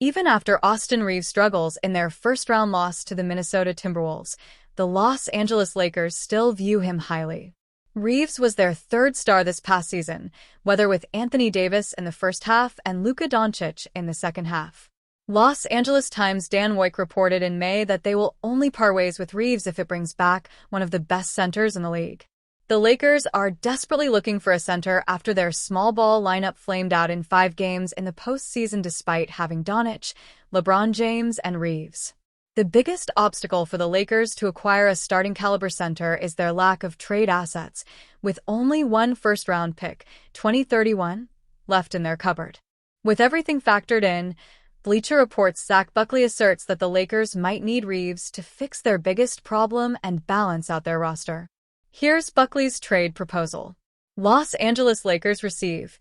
Even after Austin Reaves struggles in their first-round loss to the Minnesota Timberwolves, the Los Angeles Lakers still view him highly. Reaves was their third star this past season, whether with Anthony Davis in the first half and Luka Doncic in the second half. Los Angeles Times' Dan Woik reported in May that they will only part ways with Reaves if it brings back one of the best centers in the league. The Lakers are desperately looking for a center after their small ball lineup flamed out in 5 games in the postseason despite having Doncic, LeBron James, and Reaves. The biggest obstacle for the Lakers to acquire a starting caliber center is their lack of trade assets, with only one first-round pick, 2031, left in their cupboard. With everything factored in, Bleacher Report's Zach Buckley asserts that the Lakers might need Reaves to fix their biggest problem and balance out their roster. Here's Buckley's trade proposal. Los Angeles Lakers receive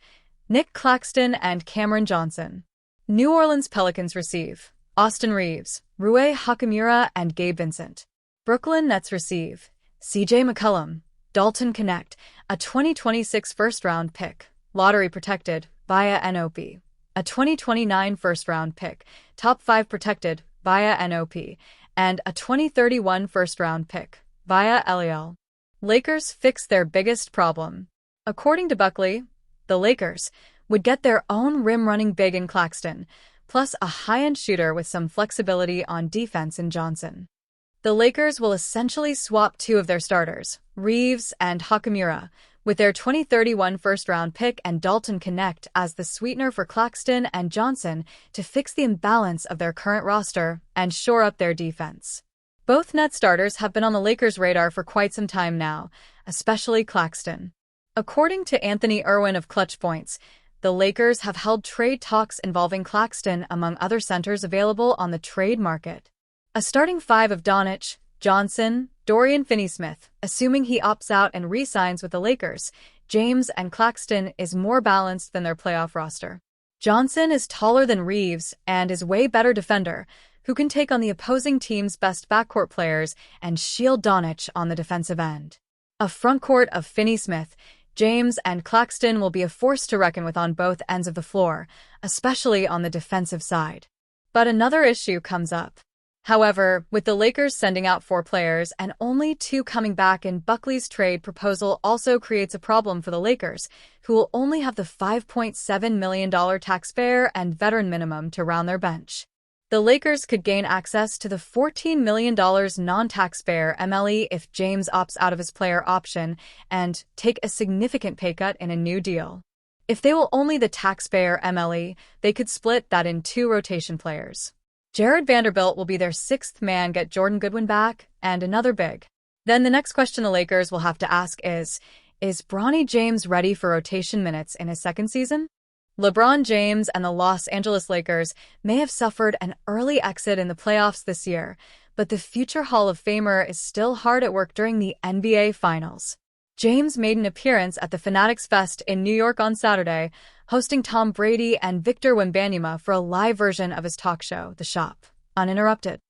Nick Claxton and Cameron Johnson. New Orleans Pelicans receive Austin Reaves, Rui Hachimura, and Gabe Vincent. Brooklyn Nets receive CJ McCollum, Dalton Knecht, a 2026 first-round pick, lottery protected, via NOP. A 2029 first-round pick, top 5 protected, via NOP, and a 2031 first-round pick, via LEL. Lakers fix their biggest problem. According to Buckley, the Lakers would get their own rim-running big in Claxton, plus a high-end shooter with some flexibility on defense in Johnson. The Lakers will essentially swap 2 of their starters, Reaves and Hachimura, with their 2031 first-round pick and Dalton Knecht as the sweetener for Claxton and Johnson to fix the imbalance of their current roster and shore up their defense. Both net starters have been on the Lakers' radar for quite some time now, especially Claxton. According to Anthony Irwin of Clutch Points, the Lakers have held trade talks involving Claxton among other centers available on the trade market. A starting 5 of Doncic, Johnson, Dorian Finney-Smith, assuming he opts out and re-signs with the Lakers, James and Claxton is more balanced than their playoff roster. Johnson is taller than Reaves and is way better defender, who can take on the opposing team's best backcourt players and shield Doncic on the defensive end. A frontcourt of Finney-Smith, James, and Claxton will be a force to reckon with on both ends of the floor, especially on the defensive side. But another issue comes up. However, with the Lakers sending out 4 players and only 2 coming back in, Buckley's trade proposal also creates a problem for the Lakers, who will only have the $5.7 million taxpayer and veteran minimum to round their bench. The Lakers could gain access to the $14 million non-taxpayer MLE if James opts out of his player option and take a significant pay cut in a new deal. If they will only the taxpayer MLE, they could split that in 2 rotation players. Jared Vanderbilt will be their 6th man, get Jordan Goodwin back, and another big. Then the next question the Lakers will have to ask is Bronny James ready for rotation minutes in his second season? LeBron James and the Los Angeles Lakers may have suffered an early exit in the playoffs this year, but the future Hall of Famer is still hard at work during the NBA Finals. James made an appearance at the Fanatics Fest in New York on Saturday, hosting Tom Brady and Victor Wembanyama for a live version of his talk show, The Shop, uninterrupted.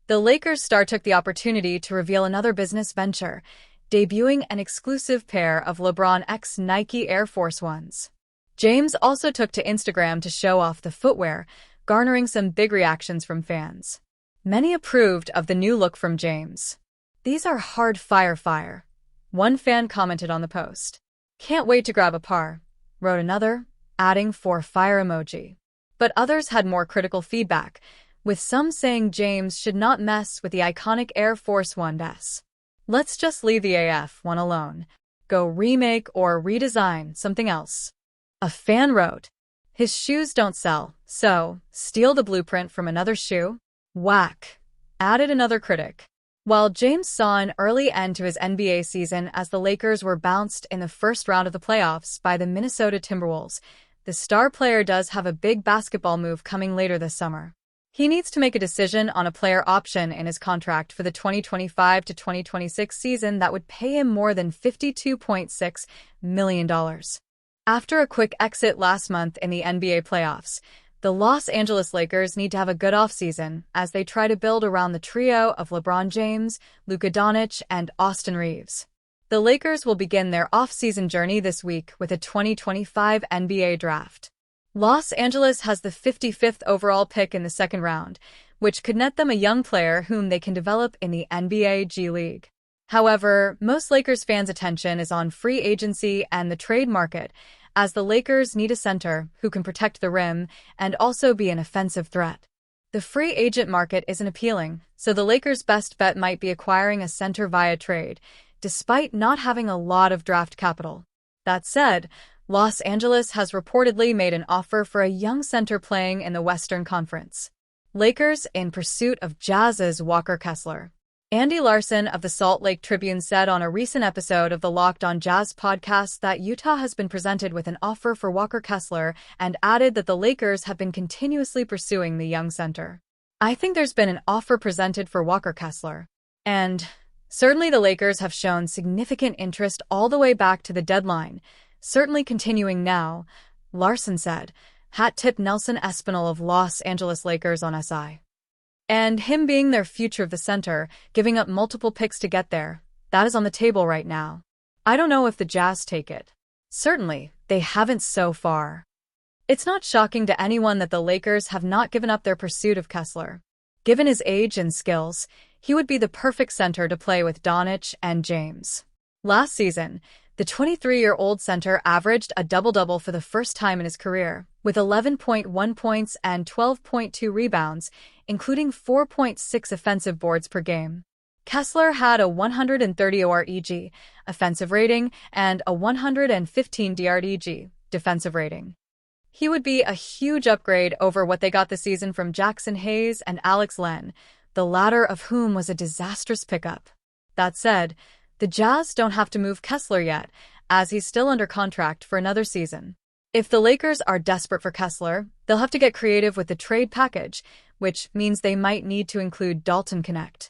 The Lakers star took the opportunity to reveal another business venture, debuting an exclusive pair of LeBron X Nike Air Force Ones. James also took to Instagram to show off the footwear, garnering some big reactions from fans. Many approved of the new look from James. "These are hard fire," one fan commented on the post. "Can't wait to grab a par," wrote another, adding 4 fire emoji. But others had more critical feedback, with some saying James should not mess with the iconic Air Force Ones. "Let's just leave the AF one alone. Go remake or redesign something else." A fan wrote, "His shoes don't sell, so steal the blueprint from another shoe? Whack," added another critic. While James saw an early end to his NBA season as the Lakers were bounced in the first round of the playoffs by the Minnesota Timberwolves, the star player does have a big basketball move coming later this summer. He needs to make a decision on a player option in his contract for the 2025 to 2026 season that would pay him more than $52.6 million. After a quick exit last month in the NBA playoffs, the Los Angeles Lakers need to have a good offseason as they try to build around the trio of LeBron James, Luka Doncic, and Austin Reaves. The Lakers will begin their off-season journey this week with a 2025 NBA draft. Los Angeles has the 55th overall pick in the second round, which could net them a young player whom they can develop in the NBA G League. However, most Lakers fans' attention is on free agency and the trade market, as the Lakers need a center who can protect the rim and also be an offensive threat. The free agent market isn't appealing, so the Lakers' best bet might be acquiring a center via trade, despite not having a lot of draft capital. That said, Los Angeles has reportedly made an offer for a young center playing in the Western Conference. Lakers in pursuit of Jazz's Walker Kessler. Andy Larson of the Salt Lake Tribune said on a recent episode of the Locked On Jazz podcast that Utah has been presented with an offer for Walker Kessler and added that the Lakers have been continuously pursuing the young center. I think there's been an offer presented for Walker Kessler. And certainly the Lakers have shown significant interest all the way back to the deadline, certainly continuing now, Larson said. Hat tip Nelson Espinal of Los Angeles Lakers on SI. And him being their future of the center, giving up multiple picks to get there, that is on the table right now. I don't know if the Jazz take it. Certainly, they haven't so far. It's not shocking to anyone that the Lakers have not given up their pursuit of Kessler. Given his age and skills, he would be the perfect center to play with Doncic and James. Last season, the 23-year-old center averaged a double-double for the first time in his career, with 11.1 points and 12.2 rebounds, including 4.6 offensive boards per game. Kessler had a 130 OREG offensive rating and a 115 DREG defensive rating. He would be a huge upgrade over what they got this season from Jackson Hayes and Alex Len, the latter of whom was a disastrous pickup. That said, the Jazz don't have to move Kessler yet, as he's still under contract for another season. If the Lakers are desperate for Kessler, they'll have to get creative with the trade package, which means they might need to include Dalton Connect.